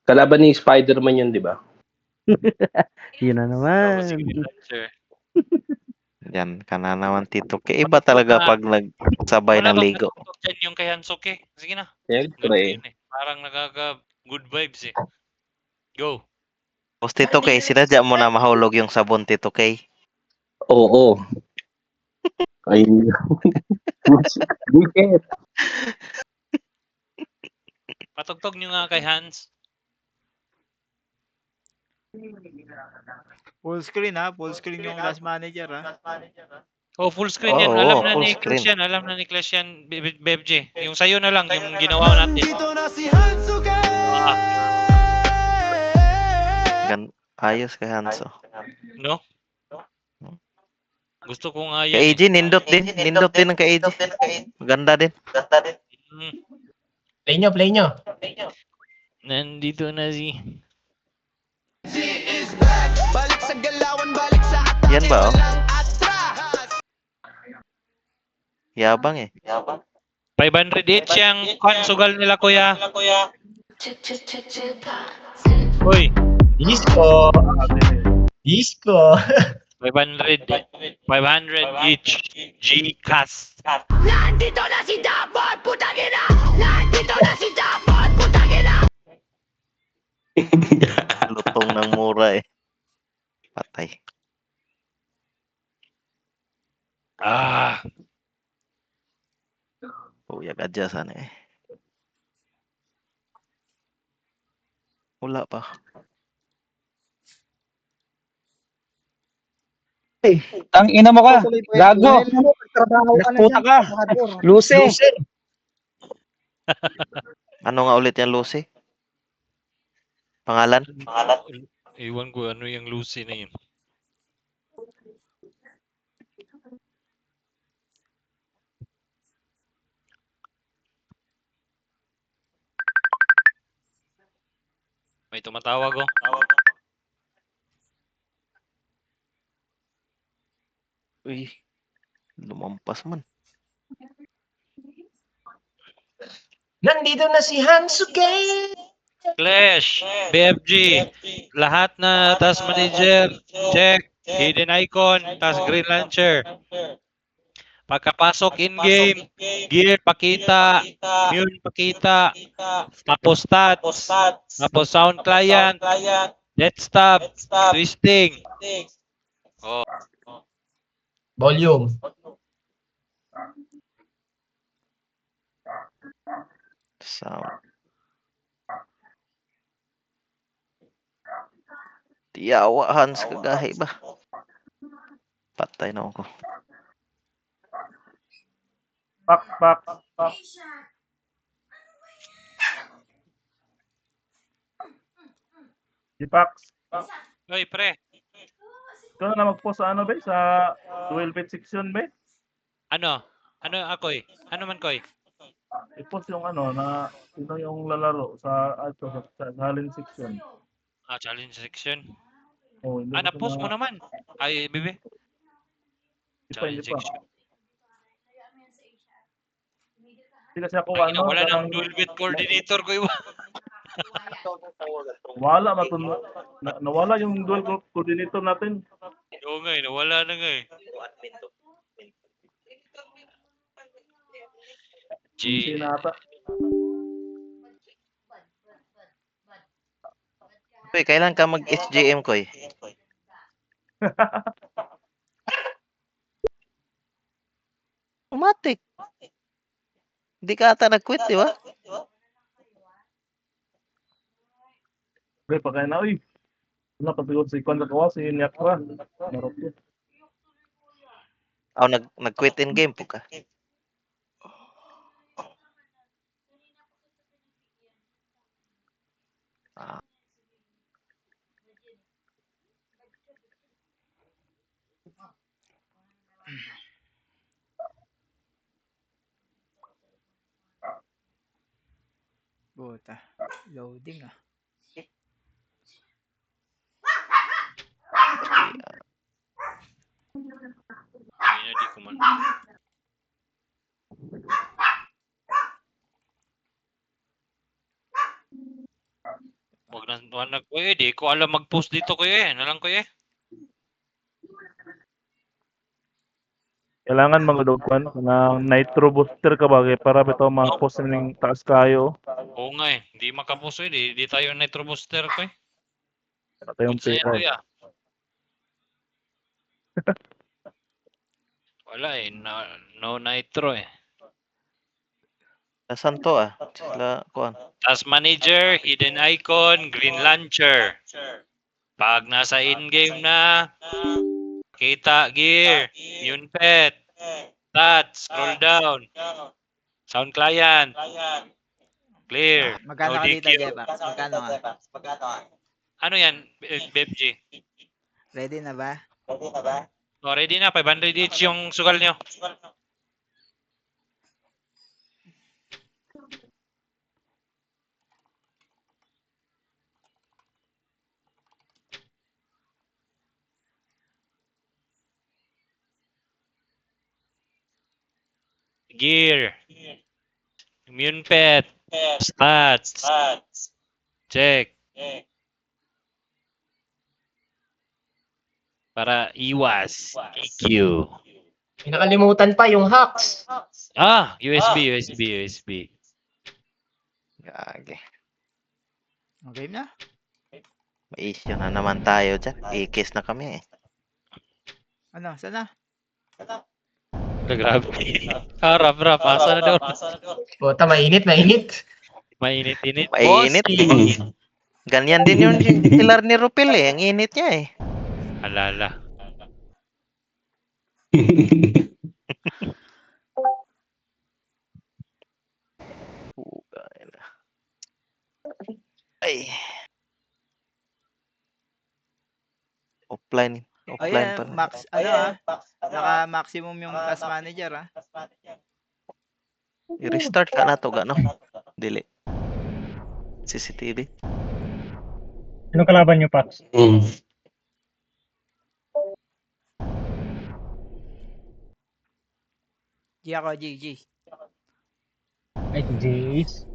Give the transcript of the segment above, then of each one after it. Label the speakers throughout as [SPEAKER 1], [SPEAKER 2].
[SPEAKER 1] Kalaban ni Spider-Man yun, di ba?
[SPEAKER 2] Yun na naman.
[SPEAKER 3] Yan ka na naman, Tito K. Iba talaga pag nagsabay ng ligo.
[SPEAKER 4] Dyan yung kay Hansuke. Sige na.
[SPEAKER 1] Siyempre.
[SPEAKER 4] Parang good vibes eh. Go.
[SPEAKER 3] Tapos Tito K, sinadya mo na mahulog yung sabon, Tito K.
[SPEAKER 1] Oo. Ayun. Buket.
[SPEAKER 4] Patugtog nyo nga kay Hans.
[SPEAKER 5] Full screen ha, full screen yung last manager ha.
[SPEAKER 4] Oh, full screen yan.
[SPEAKER 3] Oo,
[SPEAKER 4] Alam na
[SPEAKER 3] full
[SPEAKER 4] ni
[SPEAKER 3] screen.
[SPEAKER 4] Clash yan. Alam na ni Clash yan, Bebje. Yung sayo na lang, yung ginawa natin.
[SPEAKER 3] Ayos kay Hanso.
[SPEAKER 4] No? Gusto ko nga
[SPEAKER 3] Kay
[SPEAKER 4] yan
[SPEAKER 3] AJ, nindot din. Nindot din ang kay AJ. Maganda din.
[SPEAKER 6] Play nyo.
[SPEAKER 4] Nandito na si...
[SPEAKER 3] Yan ba, oh? Yabang eh.
[SPEAKER 4] 500 each yung sugal nila, kuya. Uy,
[SPEAKER 6] Disco. Disco.
[SPEAKER 4] 500 each. G-Cast.
[SPEAKER 7] Nandito na si Dapot, putang ina! Nandito na si Dapot, putang ina!
[SPEAKER 3] Lutong ng mura eh. Patay. Uyag adya sana eh. Wala pa.
[SPEAKER 8] Tang ina mo ka. Gago. Nagputa ka. Lucy.
[SPEAKER 3] Ano nga ulit yan, Lucy? Pangalan?
[SPEAKER 4] Iwan ko ano yung Lucy na yun. May tumatawag oh.
[SPEAKER 3] Uy. Lumampas man.
[SPEAKER 6] Nandito na si Hansuke.
[SPEAKER 4] Clash, BFG, lahat na task manager, check, hidden icon, task green launcher. Pagkapasok in-game, gear pakita, mule pakita, tapos stats, tapos sound client, death stop, twisting. Oh.
[SPEAKER 6] Volume.
[SPEAKER 3] Sound. Tiyawa Hans kagahi ba? Patay na ako.
[SPEAKER 9] Pak. Dipax.
[SPEAKER 4] Oy, pre.
[SPEAKER 9] Ikaw na mag-post sa ano ba? Sa dual bet section ba?
[SPEAKER 4] Ano? Ano ako'y? Ano man ko'y?
[SPEAKER 9] I-post yung ano na sino yung lalaro sa challenge section.
[SPEAKER 4] Challenge section.
[SPEAKER 9] Oh, hindi
[SPEAKER 4] Na-post mo naman. Ay, bebe.
[SPEAKER 9] Hindi pa.
[SPEAKER 4] Section.
[SPEAKER 9] Hindi kasi ako
[SPEAKER 4] Ay,
[SPEAKER 9] ano.
[SPEAKER 4] wala nang dual bet coordinator ko iba.
[SPEAKER 9] Wala nawala yung dual coordinator natin.
[SPEAKER 4] Oo nga, nawala na nga eh.
[SPEAKER 9] Hindi nata.
[SPEAKER 3] Uy, kailan ka mag-SJM ko eh? Umatik. Hindi ka ata nag-quit, di ba?
[SPEAKER 9] Okay, pa kaya na, uy. Wala patigod si Kwan Kawa, si Nyakra. Marot yun.
[SPEAKER 3] Nag-quit in game po ka.
[SPEAKER 5] Buta. Loading ah.
[SPEAKER 4] Ay, di ko man. Pag nag kuya, di ko alam mag-post dito kuya. Nalang kuya.
[SPEAKER 9] Kailangan mga doon na nitro booster ka ba para bitaw ma-post ning taas kayo.
[SPEAKER 4] Oo nga eh. Hindi makapost eh. Di tayo nitro booster ko eh.
[SPEAKER 9] Wala tayong
[SPEAKER 4] Good sa'yo,
[SPEAKER 9] pera.
[SPEAKER 4] kuya. Wala eh. No nitro eh.
[SPEAKER 3] Nasaan to ah? Sila, kuan.
[SPEAKER 4] Task manager, hidden icon, green launcher. Pag nasa in-game na, kita gear, immune pet, stats, scroll down, sound client, clear,
[SPEAKER 5] Magkano
[SPEAKER 4] no
[SPEAKER 5] ka dito,
[SPEAKER 4] DQ.
[SPEAKER 5] Jepax? Magkano ka?
[SPEAKER 4] Ano yan, BebG?
[SPEAKER 5] Ready na ba?
[SPEAKER 4] Oh, ready na, 500 each yung sugal nyo. Gear, immune pet, stats, check. Para iwas, EQ.
[SPEAKER 6] May nakalimutan pa yung hacks.
[SPEAKER 4] USB.
[SPEAKER 3] Gage.
[SPEAKER 5] Okay na?
[SPEAKER 3] May issue na naman tayo dyan. I-kiss na kami eh.
[SPEAKER 5] Ano? Sana?
[SPEAKER 4] Grabe. Harap, asa na daw.
[SPEAKER 6] Puta, mainit.
[SPEAKER 4] Mainit-init.
[SPEAKER 3] Mainit. Ganyan din yung pilar ni Rupil eh. Ang init niya eh.
[SPEAKER 4] Alala.
[SPEAKER 3] Ay. Offline
[SPEAKER 5] Ayan,
[SPEAKER 3] pa rin.
[SPEAKER 5] naka-maximum yung task manager
[SPEAKER 3] I-restart ka na to gano. Dili. CCTV.
[SPEAKER 8] Anong kalaban nyo, Pax?
[SPEAKER 5] G ako, G.
[SPEAKER 8] Ay, Jace.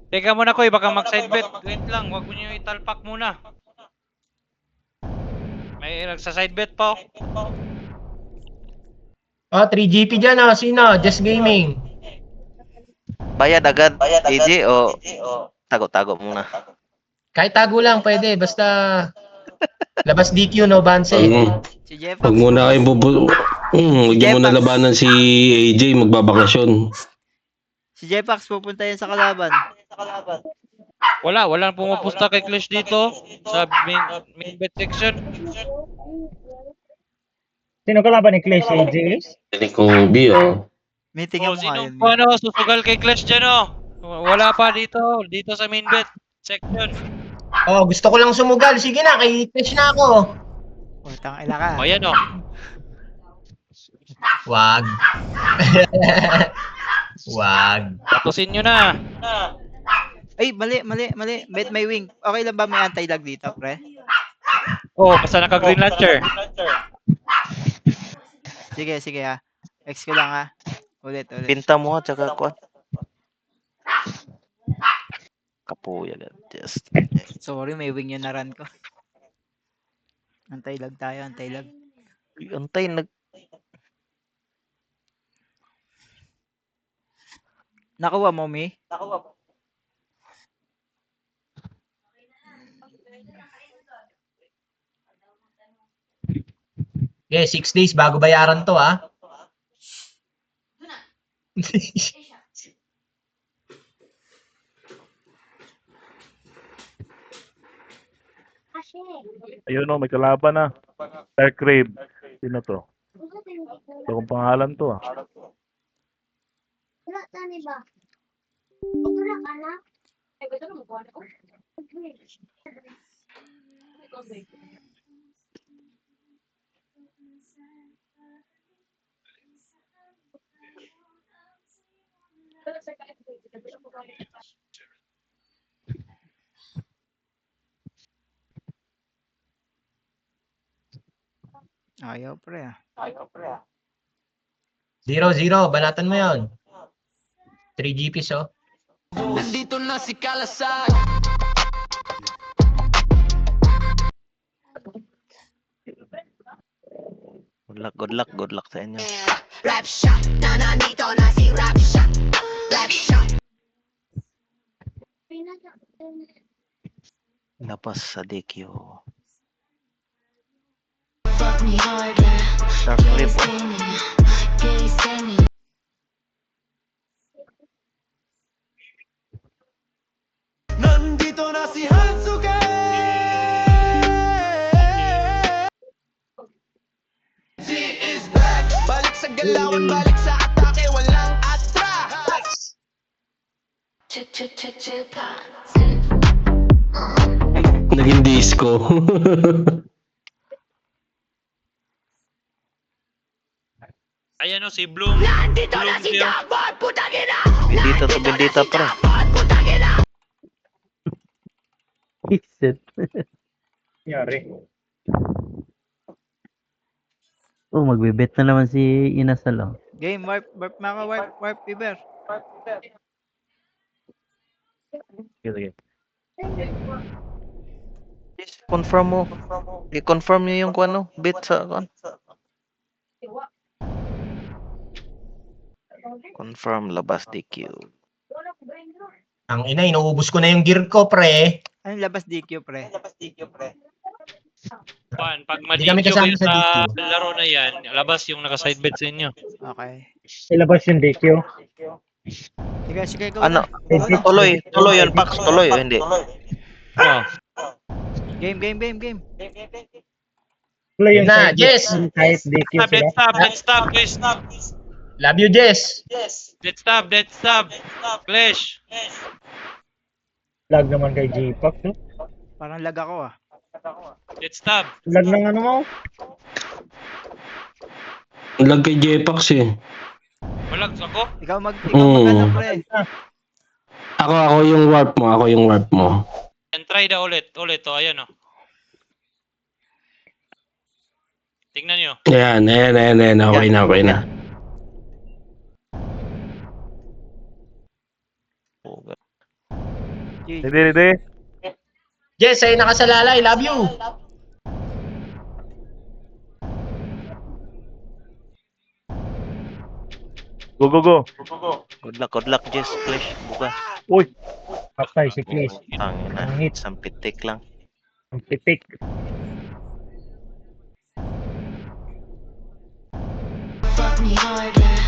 [SPEAKER 4] Teka muna ko, baka mag-side bet. Wait lang, wag mo nyo italpak muna. May nagsa-side bet pa.
[SPEAKER 6] Oh, 3GP dyan sino? Just Gaming.
[SPEAKER 3] Bayad agad, AJ, o tago-tago muna.
[SPEAKER 6] Kahit tago lang, pwede. Basta labas DQ, no banse.
[SPEAKER 5] Si Jepax.
[SPEAKER 1] Huwag muna kayong huwag niyo muna labanan si AJ, magbabakasyon.
[SPEAKER 5] Si Jepax pupunta yan sa kalaban.
[SPEAKER 4] Walang pumupusta kay Clash dito sa main bet section.
[SPEAKER 8] Sino kalaban ni Clay? Si Jace?
[SPEAKER 1] Ni Kobe,
[SPEAKER 5] Meeting mo nga
[SPEAKER 4] Sino
[SPEAKER 5] yun.
[SPEAKER 4] ano, susugal kay Clash dyan Wala pa dito sa main bet section.
[SPEAKER 6] Oh, gusto ko lang sumugal. Sige na, kay Clash na ako.
[SPEAKER 5] Putang ila ka.
[SPEAKER 4] O yan
[SPEAKER 6] Wag. Wag.
[SPEAKER 4] Tapusin nyo na.
[SPEAKER 5] Ay, mali. Bet may wing. Okay lang ba may anti-lag dito, pre?
[SPEAKER 4] Basta naka-green launcher.
[SPEAKER 5] Sige ha. X ko lang ha. Ulit.
[SPEAKER 3] Pinta mo tsaka kuan. Kapuya agad. Just.
[SPEAKER 5] Sorry, may wing yung naran ko. Anti-lag tayo, anti-lag.
[SPEAKER 3] Antay
[SPEAKER 5] Nakuha mo, Mi?
[SPEAKER 6] Okay, 6 days bago bayaran to,
[SPEAKER 9] Ayun may kalaban na. Dark Rave. Sino to? Ito kung pangalan to ah.
[SPEAKER 7] Wala tani ba? Wala ka na? Ay, gusto mo ko ano?
[SPEAKER 5] Ayaw, pre.
[SPEAKER 6] 0-0, banatan mo yon. 3 GPs,
[SPEAKER 7] Nandito na si Kalasag.
[SPEAKER 3] Good luck sa inyo.
[SPEAKER 7] Rap shot, na nandito na si Rap shot. Rap shot.
[SPEAKER 3] Labas sa DQ.
[SPEAKER 7] Fuck me harder.
[SPEAKER 3] Dark Rip.
[SPEAKER 10] Nandito na si Hansuke. She is back. Balik sa galawan, balik sa atake, walang atras.
[SPEAKER 1] Naging disco.
[SPEAKER 4] Ayan o, si Bloom.
[SPEAKER 7] Nandito na
[SPEAKER 4] Bloom
[SPEAKER 7] si
[SPEAKER 4] siya.
[SPEAKER 7] Dabot, putang ina.
[SPEAKER 3] Bendita to bendita pre.
[SPEAKER 7] Dabot, putang ina.
[SPEAKER 2] Isit.
[SPEAKER 8] Yari.
[SPEAKER 2] Oh, magbibet na naman si Inasal. Oh.
[SPEAKER 5] Game, warp, warp, Piber.
[SPEAKER 3] Confirm mo. I-confirm niyo yung kung ano, bit sa kon. Confirm labas DQ.
[SPEAKER 6] Ang ina, inuubos ko na yung gear ko, pre.
[SPEAKER 5] Ano labas DQ, pre?
[SPEAKER 4] Pag
[SPEAKER 6] Hindi kami
[SPEAKER 4] madikyo
[SPEAKER 6] kasama
[SPEAKER 4] kayo
[SPEAKER 6] sa
[SPEAKER 4] sa
[SPEAKER 6] DQ.
[SPEAKER 4] laro na yan, labas yung naka-side bet sa inyo.
[SPEAKER 5] Okay.
[SPEAKER 8] Ilabas yung DQ.
[SPEAKER 5] Sige, go
[SPEAKER 3] Ano?
[SPEAKER 5] na.
[SPEAKER 3] Tuloy yun, Pax. Tuloy o hindi?
[SPEAKER 4] Oh.
[SPEAKER 5] Game.
[SPEAKER 8] Play yung
[SPEAKER 6] Na,
[SPEAKER 8] side
[SPEAKER 6] Jess.
[SPEAKER 8] kahit DQ sila.
[SPEAKER 4] Let's stop.
[SPEAKER 6] Love you, Jess.
[SPEAKER 4] Let's stop. Clash.
[SPEAKER 8] Lag naman kay J-Pax. No?
[SPEAKER 5] Parang lag ako ah.
[SPEAKER 4] Let's stop.
[SPEAKER 8] Lag ng ano mo?
[SPEAKER 1] Lag kay Jepax eh.
[SPEAKER 4] Walag ako.
[SPEAKER 5] Ikaw mag-ano, pre.
[SPEAKER 1] Ako yung warp mo.
[SPEAKER 4] And try na ulit. Oh, ayan o. Tingnan nyo.
[SPEAKER 1] Ayan. Okay na.
[SPEAKER 5] GG.
[SPEAKER 6] Jess, sa'yo nakasalalay. Love you.
[SPEAKER 9] Go.
[SPEAKER 3] Good luck, Jess. Clash. Buka.
[SPEAKER 8] Patay si Chris.
[SPEAKER 3] Ang
[SPEAKER 8] Ang hit.
[SPEAKER 3] isang pitik lang.
[SPEAKER 8] Ang pitik.
[SPEAKER 7] Fuck me harder.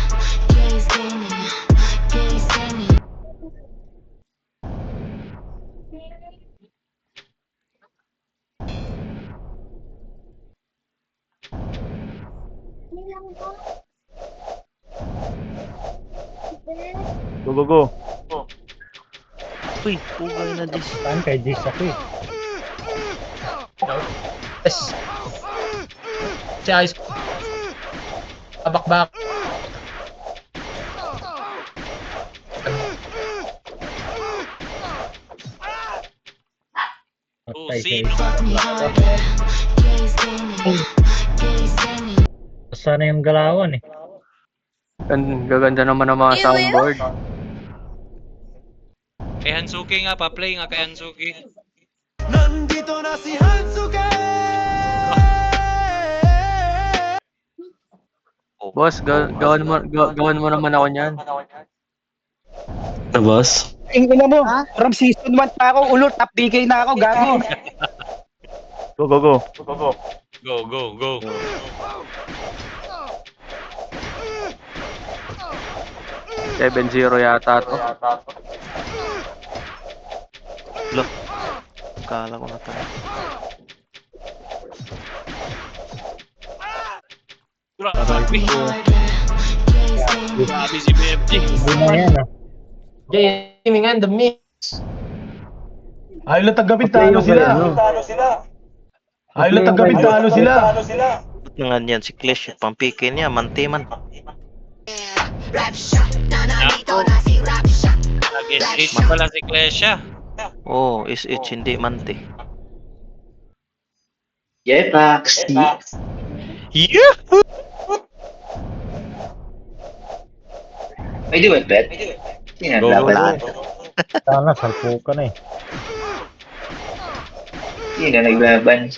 [SPEAKER 7] Gaze in me.
[SPEAKER 9] Go.
[SPEAKER 3] Uy, pugay na Jess.
[SPEAKER 8] Saan kay Jess ako eh.
[SPEAKER 6] Yes. Si Ice. Abak-bak.
[SPEAKER 8] Patay si
[SPEAKER 4] Sino?
[SPEAKER 7] Fuck me harder. Gaze in me.
[SPEAKER 8] Sana yung galawan eh.
[SPEAKER 2] Gaganda naman ang mga soundboard.
[SPEAKER 4] Kay Hansuki nga, pa-play nga kay Hansuki.
[SPEAKER 10] Nandito na si Hansuke.
[SPEAKER 2] Boss, gawan mo naman ako niyan.
[SPEAKER 1] Na boss?
[SPEAKER 8] Ang ina mo, from season 1 pa ako, ulot, top DK na ako, gago.
[SPEAKER 4] Go.
[SPEAKER 2] 7-0 yata to.
[SPEAKER 3] Kala ko na tayo.
[SPEAKER 4] Grabe si BFG.
[SPEAKER 8] Hindi na yan ah.
[SPEAKER 6] Jamie nga, the mix.
[SPEAKER 9] Ayaw lang tagapin, talo sila.
[SPEAKER 3] Ba't nga yan si Clash? Pampikin niya, mantiman.
[SPEAKER 7] Rap shot. Na nandito na si Rap shot.
[SPEAKER 4] Nag-SH pala si Klesha.
[SPEAKER 3] Oh, SH hindi manti.
[SPEAKER 8] Jepax.
[SPEAKER 4] Yeah!
[SPEAKER 8] Pwede ba bet?
[SPEAKER 3] Go, wala.
[SPEAKER 8] Sana, salpo ka na eh.
[SPEAKER 11] Hindi na naglaban.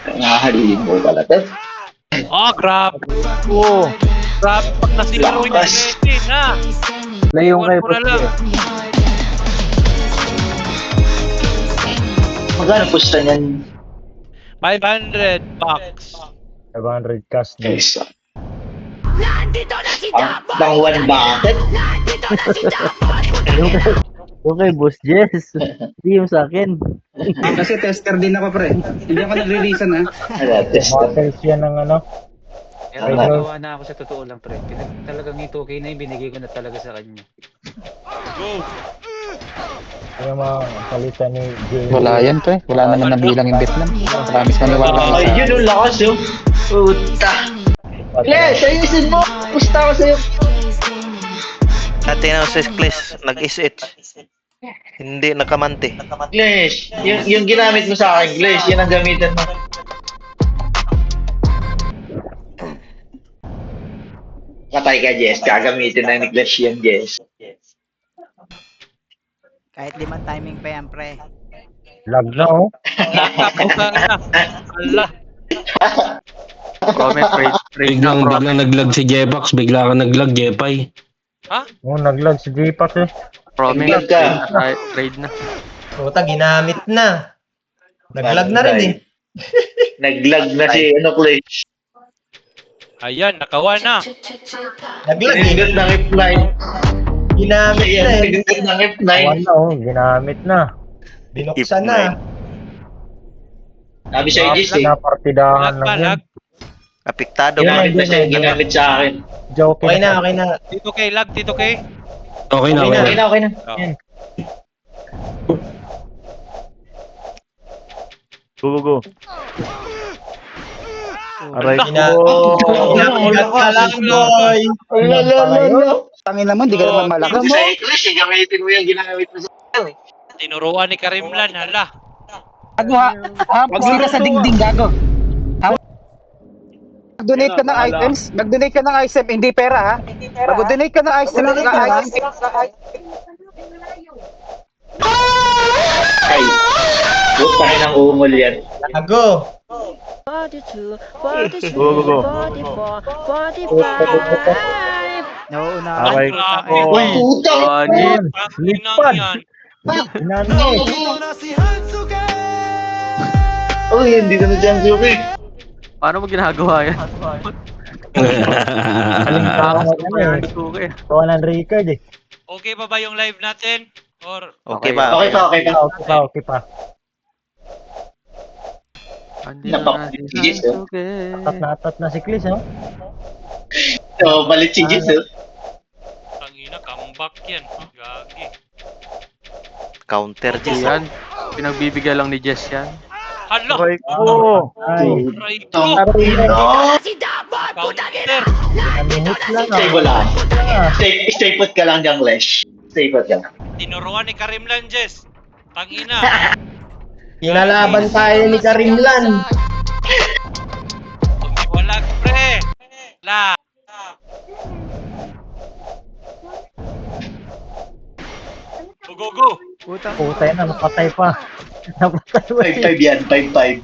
[SPEAKER 8] Nahalilin mo pala to.
[SPEAKER 4] Oh, grab. Oh. Grab. Pag nasiro yung Lenin, ha?
[SPEAKER 2] Layong
[SPEAKER 4] Iwan
[SPEAKER 2] kay
[SPEAKER 4] ko na lang.
[SPEAKER 8] Magkano pusta niyan?
[SPEAKER 4] 500 bucks.
[SPEAKER 2] 500 cash na.
[SPEAKER 8] Yes.
[SPEAKER 7] Nandito na si Dabot!
[SPEAKER 8] Pang one bucket?
[SPEAKER 7] Nandito na si Dabot!
[SPEAKER 2] Yung kay Boss Jess. Hindi yung sa akin.
[SPEAKER 11] Kasi tester din ako, pre. Hindi ako nagre-reason, ha?
[SPEAKER 2] Hotels yan ng ano.
[SPEAKER 11] Pero nagawa na ako sa totoo lang, pre. Talagang yung 2K na yung binigay ko na talaga sa kanya.
[SPEAKER 2] Yung mga salita ni Jay.
[SPEAKER 8] Wala yan, pre. Wala naman ang bilang yung Vietnam. Promise maniwala ka
[SPEAKER 1] Ay,
[SPEAKER 8] yun yung lakas yun. Puta. Kles, ayusin mo. Pusta ko sa'yo.
[SPEAKER 3] Ate na sa Kles, nag-SH. Hindi nakamante.
[SPEAKER 8] Glash, yung ginamit mo sa akin, Glash, yan ang gamitan mo. Patay ka, Jess. Gagamitin na ni Glash yan, Jess.
[SPEAKER 5] Kahit 5 timing pa yan, pre.
[SPEAKER 2] Lag na oh.
[SPEAKER 4] Putang na. Allah.
[SPEAKER 1] Biglang naglag si Jepax, bigla ka naglag, Jepay.
[SPEAKER 2] Oo, naglag si J-Pack eh.
[SPEAKER 8] Naglag ka.
[SPEAKER 6] Puta, ginamit na. Naglag na rin eh.
[SPEAKER 8] Naglag na si Glash.
[SPEAKER 4] Ayan, nakawa na.
[SPEAKER 6] Naglag eh.
[SPEAKER 8] Pinigot ng F9.
[SPEAKER 6] Ginamit na eh.
[SPEAKER 8] Pinigot ng F9.
[SPEAKER 2] Wala oh, ginamit na.
[SPEAKER 6] Binuksan na.
[SPEAKER 8] Sabi sa Jess eh.
[SPEAKER 2] Napartidahan
[SPEAKER 4] Lag pa,
[SPEAKER 2] lang yan.
[SPEAKER 4] lag.
[SPEAKER 3] Apektado.
[SPEAKER 8] Ginamit na siya, ginamit sa akin.
[SPEAKER 2] Joke
[SPEAKER 6] Okay na, okay na.
[SPEAKER 4] Tito K, lag, Tito K.
[SPEAKER 1] Okay na,
[SPEAKER 6] Okay
[SPEAKER 1] okay na.
[SPEAKER 8] Okay na.
[SPEAKER 9] Go. Aray
[SPEAKER 4] Allah.
[SPEAKER 9] ko.
[SPEAKER 6] Ingat ka lang, boy.
[SPEAKER 11] Tangin naman, di ka naman malakas.
[SPEAKER 8] Sa Glash, gamitin mo yung ginamit mo sa akin.
[SPEAKER 4] Tinuruan ni Karimlan, hala.
[SPEAKER 11] Gago ha. Sira sa dingding, gago. Mag-donate ka ng items. Mag-donate ka ng item, hindi pera ha. Mag-donate ka ng items.
[SPEAKER 8] Ay, butahin ng ungol yan.
[SPEAKER 6] Gago.
[SPEAKER 9] go.
[SPEAKER 7] 42, 43, 44, 45.
[SPEAKER 5] Nauuna
[SPEAKER 9] Aray ko.
[SPEAKER 8] Uy, putang!
[SPEAKER 4] Pakinang yan.
[SPEAKER 2] Ginamit.
[SPEAKER 8] Uy, hindi na dyan, Suki.
[SPEAKER 6] Paano mo ginagawa yan?
[SPEAKER 2] Gawa ng record eh.
[SPEAKER 4] Okay pa ba yung live natin? Or
[SPEAKER 3] Okay ba?
[SPEAKER 8] Okay pa.
[SPEAKER 2] Okay pa.
[SPEAKER 8] Napak si Jess, oh.
[SPEAKER 2] Atat na si Chris oh.
[SPEAKER 8] So, balit si Jess, oh.
[SPEAKER 4] tangina, comeback yan. Gagi.
[SPEAKER 3] Counter Jess.
[SPEAKER 6] Pinagbibigay lang ni Jess yan.
[SPEAKER 4] Hala!
[SPEAKER 9] Aray ko.
[SPEAKER 2] Ay,
[SPEAKER 4] Aray ko!
[SPEAKER 7] Si Dabot! Putangin
[SPEAKER 4] Counter!
[SPEAKER 2] ang minute lang
[SPEAKER 8] Stay
[SPEAKER 2] ah.
[SPEAKER 8] wala. Stay put ka lang dyan, Glash. Stay put ka lang.
[SPEAKER 4] Tinuruan ni Karimlan, Jess. Tangina.
[SPEAKER 6] Pinalaban tayo ni Karimlan.
[SPEAKER 4] Walag, pre. La. Go.
[SPEAKER 5] Putang.
[SPEAKER 2] Puta yan, napatay pa. Napatay pa.
[SPEAKER 8] 5-5 yan, 5-5.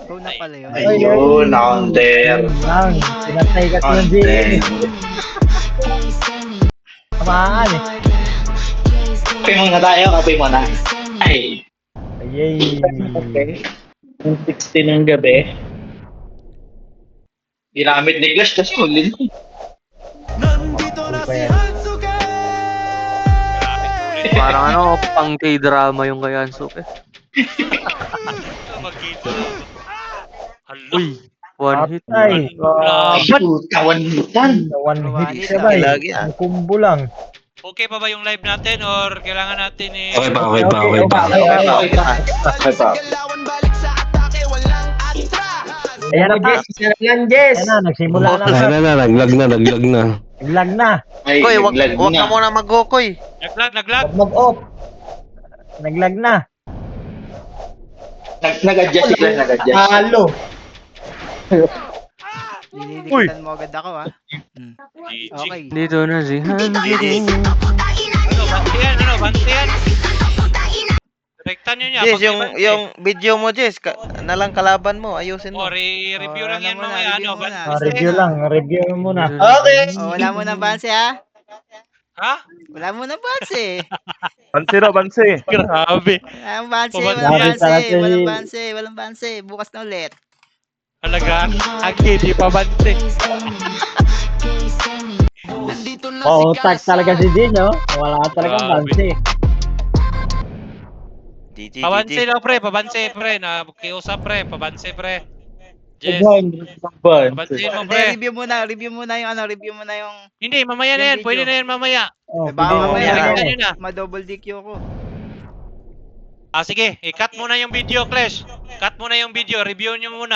[SPEAKER 5] Go na pala yun.
[SPEAKER 8] Ayun, counter.
[SPEAKER 2] Lang, pinatay ka ng Jay. Tamaan eh.
[SPEAKER 8] Kape muna tayo, kape muna. Ay.
[SPEAKER 2] Ayay.
[SPEAKER 8] Okay. 16 ng gabi. Ginamit ni Glash, tapos kulin.
[SPEAKER 2] Ano pa yan?
[SPEAKER 6] Parang ano, pang K-drama yung kay Ansuke.
[SPEAKER 4] Magkita. Hala.
[SPEAKER 6] Uy, one hit.
[SPEAKER 2] Ay,
[SPEAKER 8] Kawan hitan.
[SPEAKER 2] one hit siya ba eh.
[SPEAKER 3] Lagi, ah.
[SPEAKER 2] Ang kumbo lang.
[SPEAKER 4] Okay pa ba yung live natin or kailangan natin
[SPEAKER 1] Okay pa.
[SPEAKER 8] Okay pa.
[SPEAKER 10] Galawan balik sa atake, walang atras.
[SPEAKER 2] Ayan na pa.
[SPEAKER 6] Yan, Jess.
[SPEAKER 2] Ayan na, nagsimula na.
[SPEAKER 1] Naglag na.
[SPEAKER 2] Naglag na.
[SPEAKER 8] Ay,
[SPEAKER 3] Koy, wag
[SPEAKER 8] naglag
[SPEAKER 3] ka
[SPEAKER 8] na.
[SPEAKER 3] muna mag-go, Koy.
[SPEAKER 4] Naglag.
[SPEAKER 6] Mag-off.
[SPEAKER 2] Naglag na.
[SPEAKER 8] Nag-adjust si Glash, nag-adjust.
[SPEAKER 6] Halo.
[SPEAKER 5] Dinidikitan mo agad ako ha.
[SPEAKER 4] GG.
[SPEAKER 5] Okay.
[SPEAKER 6] Dito na si Hanji.
[SPEAKER 4] Bantiyan. Baliktad nyo niya.
[SPEAKER 3] Jess,
[SPEAKER 4] Pag may
[SPEAKER 3] yung,
[SPEAKER 4] banse.
[SPEAKER 3] yung video mo, Jess, nalang kalaban mo, ayusin mo.
[SPEAKER 4] Oh, review
[SPEAKER 5] Oh,
[SPEAKER 4] lang
[SPEAKER 5] ano
[SPEAKER 4] yan
[SPEAKER 5] muna,
[SPEAKER 4] mamaya.
[SPEAKER 5] review
[SPEAKER 4] Ano,
[SPEAKER 5] muna.
[SPEAKER 4] banse.
[SPEAKER 8] Review lang, review muna.
[SPEAKER 6] Okay.
[SPEAKER 5] Oh, wala mo na banse ha?
[SPEAKER 4] Ha?
[SPEAKER 5] Wala mo na banse.
[SPEAKER 9] Banse raw, banse.
[SPEAKER 4] Grabe.
[SPEAKER 5] Walang banse,
[SPEAKER 4] Pabanse
[SPEAKER 5] walang
[SPEAKER 4] yan.
[SPEAKER 5] banse, walang banse, walang banse. Bukas na ulit.
[SPEAKER 4] Talaga. Agi, di pa banse.
[SPEAKER 10] Nandito na
[SPEAKER 8] Oo,
[SPEAKER 10] si
[SPEAKER 8] tag talaga si Dino. Wala talagang
[SPEAKER 4] Grabe.
[SPEAKER 8] bansi.
[SPEAKER 3] GG,
[SPEAKER 4] Pabanse
[SPEAKER 3] GG.
[SPEAKER 4] daw, pre. Pabanse, pre. Nakiusap, pre. Pabanse, pre. Yes. Pabansin mo,
[SPEAKER 5] Hindi,
[SPEAKER 4] pre.
[SPEAKER 5] review muna yung ano, review muna yung
[SPEAKER 4] Hindi, mamaya na
[SPEAKER 5] Yung
[SPEAKER 4] yan. Pwede
[SPEAKER 5] video.
[SPEAKER 4] na yan mamaya.
[SPEAKER 8] Oh,
[SPEAKER 5] baka
[SPEAKER 3] Oo,
[SPEAKER 5] mamaya
[SPEAKER 3] yan
[SPEAKER 4] na. Yun na.
[SPEAKER 5] ma-double DQ ko.
[SPEAKER 4] Ah, sige. I-cut muna yung video, Clash. Cut muna yung video. Review nyo muna.